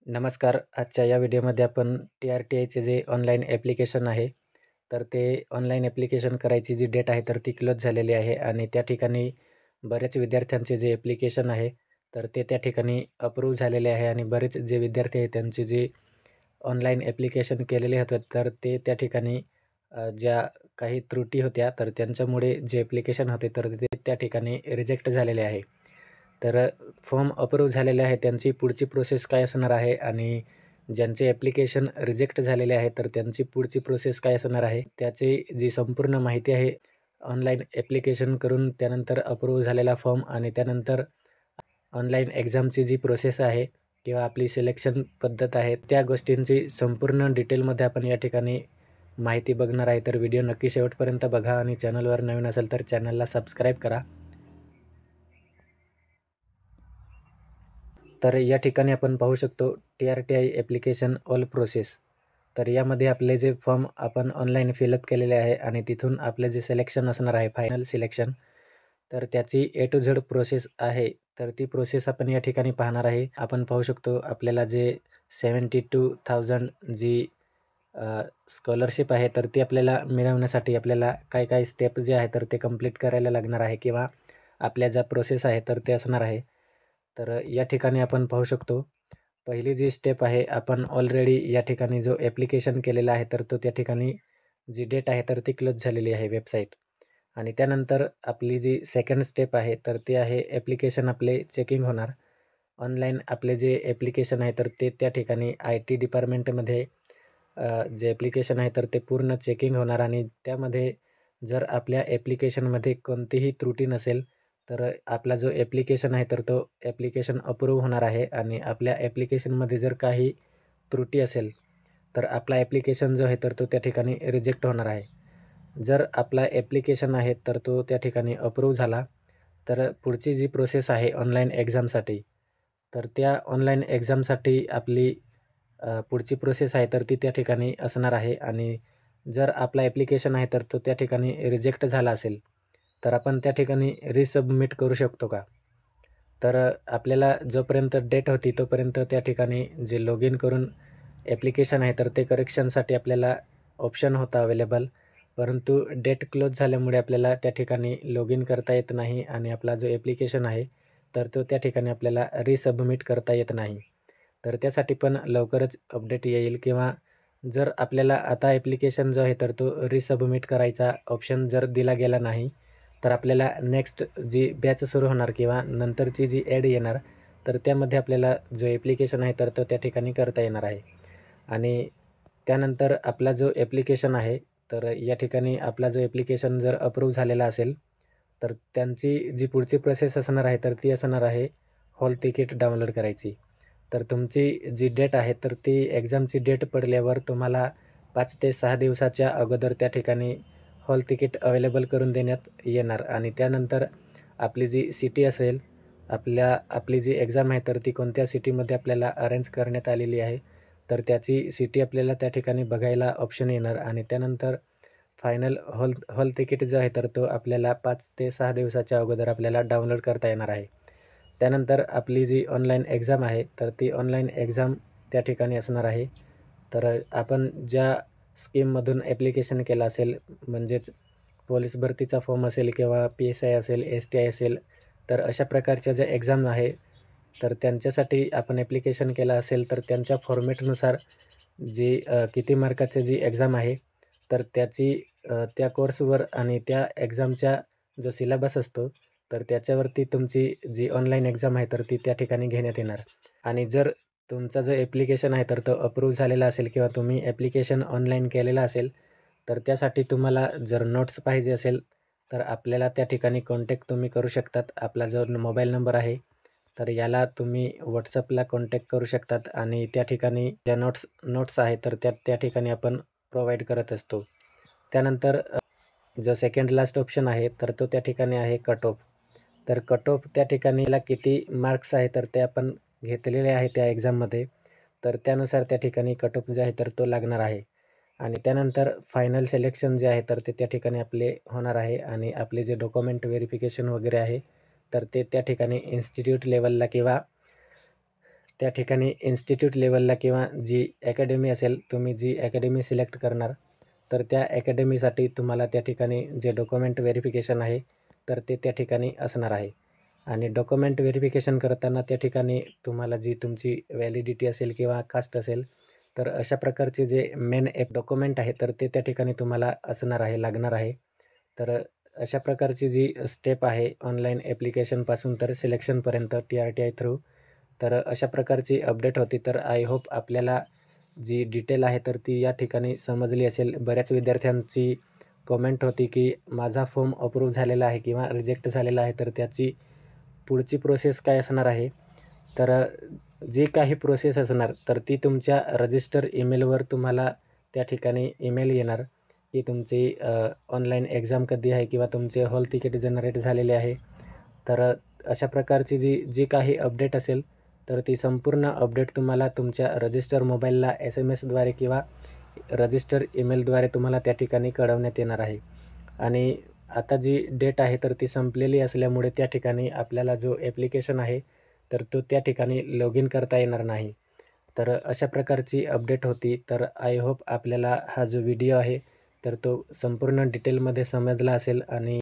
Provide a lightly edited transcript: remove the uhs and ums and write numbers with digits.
नमस्कार. आजच्या या व्हिडिओमध्ये आपण टी-आर-टी-आयचे जे ऑनलाईन ॲप्लिकेशन आहे, तर ते ऑनलाईन ॲप्लिकेशन करायची जी डेट आहे, तर ती क्लोज झालेली आहे आणि त्या ठिकाणी बऱ्याच विद्यार्थ्यांचे जे ॲप्लिकेशन आहे, तर ते त्या ठिकाणी अप्रूव्ह झालेले आहे आणि बरेच जे विद्यार्थी आहेत त्यांचे जे ऑनलाईन ॲप्लिकेशन केलेले होते, तर ते त्या ठिकाणी ज्या काही त्रुटी होत्या, तर त्यांच्यामुळे जे ॲप्लिकेशन होते, तर ते त्या ठिकाणी रिजेक्ट झालेले आहे. तर फॉर्म अप्रूव्ह झालेले आहे, त्यांची पुढची प्रोसेस काय असणार आहे आणि ज्यांचे ॲप्लिकेशन रिजेक्ट झालेले आहे, तर त्यांची पुढची प्रोसेस काय असणार आहे, त्याची जी संपूर्ण माहिती आहे, ऑनलाईन ॲप्लिकेशन करून त्यानंतर अप्रूव्ह झालेला फॉर्म आणि त्यानंतर ऑनलाईन एक्झामची जी प्रोसेस आहे किंवा आपली सिलेक्शन पद्धत आहे, त्या गोष्टींची संपूर्ण डिटेलमध्ये आपण या ठिकाणी माहिती बघणार आहे. तर व्हिडिओ नक्की शेवटपर्यंत बघा आणि चॅनलवर नवीन असेल तर चॅनलला सबस्क्राईब करा. तर या ठिकाणी आपण पाहू शकतो टी-आर-टी-आय ॲप्लिकेशन ऑल प्रोसेस. तर यामध्ये आपले जे फॉर्म आपण ऑनलाईन फिलअप केलेले आहे आणि तिथून आपलं जे सिलेक्शन असणार आहे फायनल सिलेक्शन, तर त्याची ए टू झेड प्रोसेस आहे. तर ती प्रोसेस आपण या ठिकाणी पाहणार आहे. आपण पाहू शकतो आपल्याला जे 72,000 जी स्कॉलरशिप आहे, तर ती आपल्याला मिळवण्यासाठी आपल्याला काय-काय स्टेप जे आहे, तर ते कंप्लीट करायला लागणार आहे किंवा आपल्या ज्या प्रोसेस आहे, तर ते असणार आहे. तर या ठिकाणी आपण पाहू शकतो, पहिली जी स्टेप आहे, आपण ऑलरेडी या ठिकाणी जो ॲप्लिकेशन केलेला आहे, तर तो त्या ठिकाणी जी डेट आहे, तर ती क्लोज झालेली आहे वेबसाईट. आणि त्यानंतर आपली जी सेकंड स्टेप आहे, तर ते आहे ॲप्लिकेशन आपले चेकिंग होणार. ऑनलाईन आपले जे ॲप्लिकेशन आहे, तर ते त्या ठिकाणी आय-टी डिपार्टमेंटमध्ये जे ॲप्लिकेशन आहे, तर ते पूर्ण चेकिंग होणार आणि त्यामध्ये जर आपल्या ॲप्लिकेशनमध्ये कोणतीही त्रुटी नसेल, तर आपला जो ॲप्लिकेशन आहे, तर तो ॲप्लिकेशन अप्रूव्ह होणार आहे आणि आपल्या ॲप्लिकेशनमध्ये जर काही त्रुटी असेल, तर आपला ॲप्लिकेशन जो आहे, तर तो त्या ठिकाणी रिजेक्ट होणार आहे. जर आपला ॲप्लिकेशन आहे, तर तो त्या ठिकाणी अप्रूव्ह झाला, तर पुढची जी प्रोसेस आहे ऑनलाईन एक्झामसाठी, तर त्या ऑनलाईन एक्झामसाठी आपली पुढची प्रोसेस आहे, तर ती त्या ठिकाणी असणार आहे आणि जर आपला ॲप्लिकेशन आहे, तर तो त्या ठिकाणी रिजेक्ट झाला असेल, तर आपण त्या ठिकाणी रिसबमिट करू शकतो का? तर आपल्याला जोपर्यंत डेट होती तोपर्यंत त्या ठिकाणी जे लॉग इन करून ॲप्लिकेशन आहे तर ते करेक्शनसाठी आपल्याला ऑप्शन होता अवेलेबल. परंतु डेट क्लोज झाल्यामुळे आपल्याला त्या ठिकाणी लॉग इन करता येत नाही आणि आपला जो ॲप्लिकेशन आहे, तर तो त्या ठिकाणी आपल्याला रिसबमिट करता येत नाही. तर त्यासाठी पण लवकरच अपडेट येईल किंवा जर आपल्याला आता ॲप्लिकेशन जो आहे तर तो रिसबमिट करायचा ऑप्शन जर दिला गेला नाही, तर आपल्याला नेक्स्ट जी बॅच सुरू होणार किंवा नंतरची जी ॲड येणार, तर त्यामध्ये आपल्याला जो ॲप्लिकेशन आहे तर तो त्या ठिकाणी करता येणार आहे. आणि त्यानंतर आपला जो ॲप्लिकेशन आहे, तर या ठिकाणी आपला जो ॲप्लिकेशन जर अप्रूव्ह झालेला असेल, तर त्यांची जी पुढची प्रोसेस असणार आहे, तर ती असणार आहे हॉल तिकीट डाउनलोड करायची. तर तुमची जी डेट आहे, तर ती एक्झामची डेट पडल्यावर तुम्हाला 5 ते 6 दिवसाच्या अगोदर त्या ठिकाणी हॉल तिकीट अवेलेबल करून देण्यात येणार आणि त्यानंतर आपली जी सिटी असेल, आपली जी एक्झाम आहे, तर ती कोणत्या सिटीमध्ये आपल्याला अरेंज करण्यात आलेली आहे, तर त्याची सिटी आपल्याला त्या ठिकाणी बघायला ऑप्शन येणार आणि त्यानंतर फायनल हॉल हॉल तिकीट जो आहे, तर तो आपल्याला 5 ते 6 दिवसाच्या अगोदर आपल्याला डाउनलोड करता येणार आहे. त्यानंतर आपली जी ऑनलाईन एक्झाम आहे, तर ती ऑनलाईन एक्झाम त्या ठिकाणी असणार आहे. तर आपण ज्या स्कीममधून ॲप्लिकेशन केलं असेल, म्हणजेच पोलीस भरतीचा फॉर्म असेल किंवा पी-एस-आय असेल, एस-टी-आय असेल, तर अशा प्रकारच्या ज्या एक्झाम आहे, तर त्यांच्यासाठी आपण ॲप्लिकेशन केलं असेल, तर त्यांच्या फॉर्मॅटनुसार जी किती मार्काची जी एक्झाम आहे, तर त्याची त्या कोर्सवर आणि त्या एक्झामचा जो सिलेबस असतो, तर त्याच्यावरती तुमची जी ऑनलाईन एक्झाम आहे, तर ती त्या ठिकाणी घेण्यात येणार. आणि जर तुमचा जो ॲप्लिकेशन आहे, तर तो अप्रूव्ह झालेला असेल किंवा तुम्ही ॲप्लिकेशन ऑनलाईन केलेलं असेल, तर त्यासाठी तुम्हाला जर नोट्स पाहिजे असेल, तर आपल्याला त्या ठिकाणी कॉन्टॅक्ट तुम्ही करू शकतात. आपला जो मोबाईल नंबर आहे, तर याला तुम्ही WhatsAppला कॉन्टॅक्ट करू शकतात आणि त्या ठिकाणी ज्या नोट्स नोट्स आहेत, तर त्या ठिकाणी आपण प्रोव्हाईड करत असतो. त्यानंतर जो सेकंड लास्ट ऑप्शन आहे, तर तो त्या ठिकाणी आहे कट ऑफ. तर कट ऑफ त्या ठिकाणीला किती मार्क्स आहे, तर ते आपण घेतलेले आहे त्या एक्झाममध्ये. तर त्यानुसार त्या ठिकाणी कट ऑफ जे आहे, तर तो लागणार आहे. आणि त्यानंतर फायनल सिलेक्शन जे आहे, तर ते त्या ठिकाणी आपले होणार आहे आणि आपले जे डॉक्युमेंट व्हेरिफिकेशन वगैरे आहे, तर ते त्या ठिकाणी इन्स्टिट्यूट लेव्हलला किंवा त्या ठिकाणी इन्स्टिट्यूट लेवलला किंवा जी अकॅडमी असेल, तुम्ही जी अकॅडमी सिलेक्ट करणार, तर त्या अकॅडमीसाठी तुम्हाला त्या ठिकाणी जे डॉक्युमेंट व्हेरिफिकेशन आहे, तर ते त्या ठिकाणी असणार आहे. आणि डॉक्युमेंट व्हेरिफिकेशन करताना त्या ठिकाणी तुम्हाला जी तुमची व्हॅलिडिटी असेल किंवा कास्ट असेल, तर अशा प्रकारचे जे मेन डॉक्युमेंट आहे, तर ते त्या ठिकाणी तुम्हाला असणार आहे, लागणार आहे. तर अशा प्रकारची जी स्टेप आहे ऑनलाईन ॲप्लिकेशनपासून तर सिलेक्शनपर्यंत TRTI थ्रू, तर अशा प्रकारची अपडेट होती. तर आय होप आपल्याला जी डिटेल आहे तर ती या ठिकाणी समजली असेल. बऱ्याच विद्यार्थ्यांची कमेंट होती, की माझा फॉर्म अप्रूव्ह झालेला आहे किंवा रिजेक्ट झालेला आहे, तर त्याची पुढची प्रोसेस काय असणार आहे? तर जी काही प्रोसेस असणार, तर ती तुमच्या रजिस्टर ईमेलवर तुम्हाला त्या ठिकाणी ईमेल येणार, की तुमची ऑनलाईन एक्झाम कधी आहे किंवा तुमचे हॉल तिकीट जनरेट झालेले आहे. तर अशा प्रकारची जी जी काही अपडेट असेल, तर ती संपूर्ण अपडेट तुम्हाला तुमच्या रजिस्टर मोबाईलला SMS द्वारे किंवा रजिस्टर ईमेलद्वारे तुम्हाला त्या ठिकाणी कळवण्यात येणार आहे. आणि आता जी डेट आहे तर ती संपलेली असल्यामुळे त्या ठिकाणी आपल्याला जो ॲप्लिकेशन आहे, तर तो त्या ठिकाणी लॉग इन करता येणार नाही. तर अशा प्रकारची अपडेट होती. तर आय होप आपल्याला हा जो व्हिडिओ आहे, तर तो संपूर्ण डिटेलमध्ये समजला असेल आणि